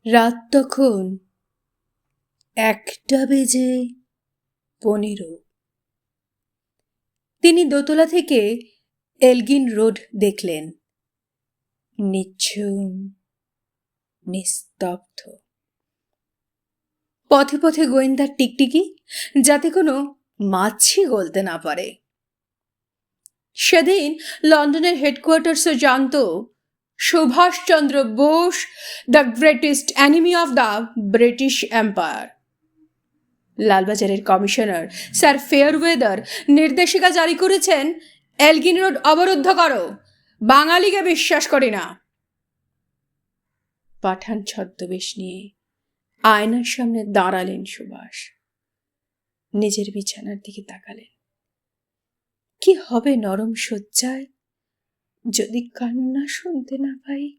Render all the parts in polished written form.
রাত তখন 1:15। তিনি দোতলা থেকে এলগিন রোড দেখলেন, নিঝুম, নিস্তব্ধ। পথে পথে গোয়েন্দার টিকটিকি, যাতে কোনো মাছি গলতে না পারে। সেদিন লন্ডনের হেডকোয়ার্টার্সও জানত Subhash Chandra Bose the greatest enemy of the British empire. লালবাজারের কমিশনার স্যার ফেয়ারওয়েদার নির্দেশিকা জারি করেছেন, এলগিন রোড অবরুদ্ধ করো, বাঙালিকে বিশ্বাস করি না। পাঠান ছদ্মবেশ নিয়ে আয়নার সামনে দাঁড়ালেন সুভাষ। নিজের বিছানার দিকে তাকালেন। কি হবে নরম শয্যায় যদি কান্না শুনতে না পাই?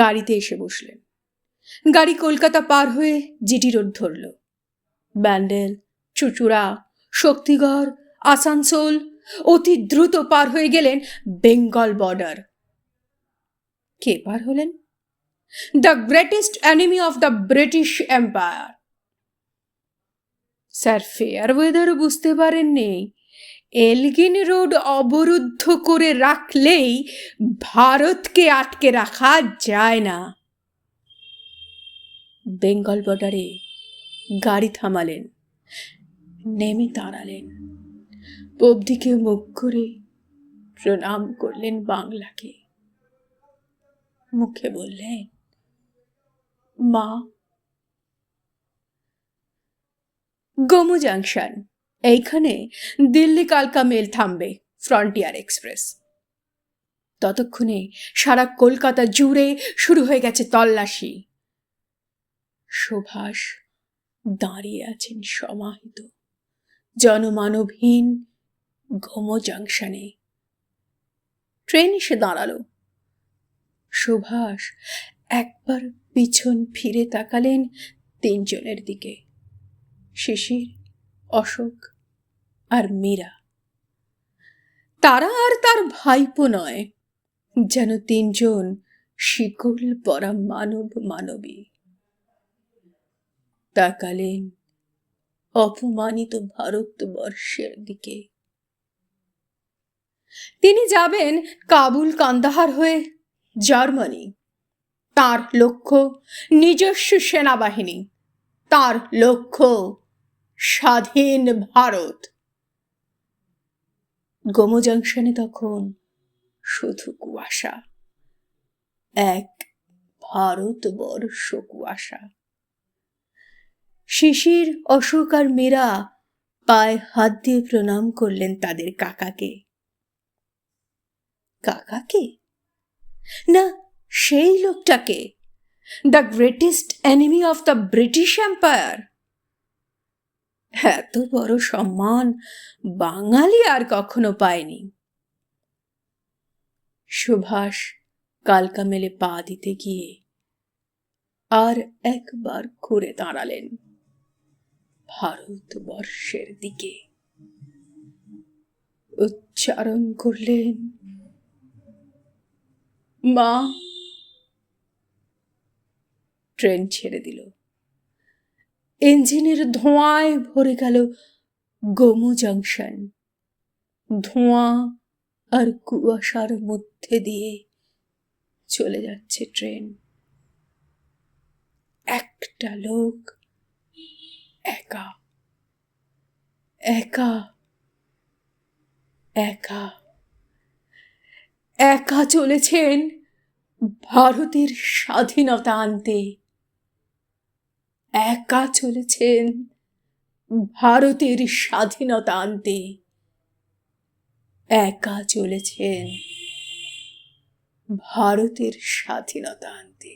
গাড়িতে এসে বসলেন। গাড়ি কলকাতা পার হয়ে জিটি রোড ধরল। ব্যান্ডেল, চুচুড়া, শক্তিগড়, আসানসোল অতি দ্রুত পার হয়ে গেলেন বেঙ্গল বর্ডার। কে পার হলেন? The greatest enemy of the British empire. Sir ফেয়ারওয়েদারও বুঝতে পারেননি এলগিন রোড অবরুদ্ধ করে রাখলেই ভারতকে আটকে রাখা যায় না। বেঙ্গল বর্ডারে গাড়ি থামালেন, নেমে দাঁড়ালেন। পবদিকে মুখ করে প্রণাম করলেন বাংলাকে। মুখে বললেন, মা। গোমো জাংশন, এইখানে দিল্লি কালকা মেল থামবে, ফ্রন্টিয়ার এক্সপ্রেস। ততক্ষণে সারা কলকাতা জুড়ে শুরু হয়ে গেছে তল্লাশি। সুভাষ দাঁড়িয়ে আছেন সমাহিত, জনমানবহীন গোমো জাংশনে। ট্রেন এসে দাঁড়ালো। সুভাষ একবার পিছন ফিরে তাকালেন তিনজনের দিকে, শিশির, অশোক আর মীরা। তারা আর তার ভাইপো নয়, যেন তিনজন শিকল পরা মানব মানবী। তাকালেন অপমানিত ভারতবর্ষের দিকে। তিনি যাবেন কাবুল, কান্দাহার হয়ে জার্মানি। তার লক্ষ্য নিজস্ব সেনাবাহিনী, তার লক্ষ্য স্বাধীন ভারত। গোমো জাংশনে তখন শুধু কুয়াশা, এক ভারতবর্ষ কুয়াশা। শিশির, অশোক আর মীরা পায়ে হাত দিয়ে প্রণাম করলেন তাদের কাকাকে। কাকাকে না, সেই লোকটাকে, the greatest enemy of the British Empire. এত বড় সম্মান বাঙালি আর কখনো পায়নি। সুভাষ কালকা মেলে পা দিতে গিয়ে আর একবার ঘুরে দাঁড়ালেন ভারতবর্ষের দিকে। উচ্চারণ করলেন, মা। ট্রেন ছেড়ে দিল। ইঞ্জিনের ধোঁয়ায় ভরে গেল গোমো জাংশন। ধোঁয়া আর কুয়াশার মধ্যে দিয়ে চলে যাচ্ছে ট্রেন। একটা লোক একা একা একা একা চলেছেন ভারতের স্বাধীনতা আনতে। একা চলেছেন ভারতের স্বাধীনতা আনতে। একা চলেছেন ভারতের স্বাধীনতা আনতে।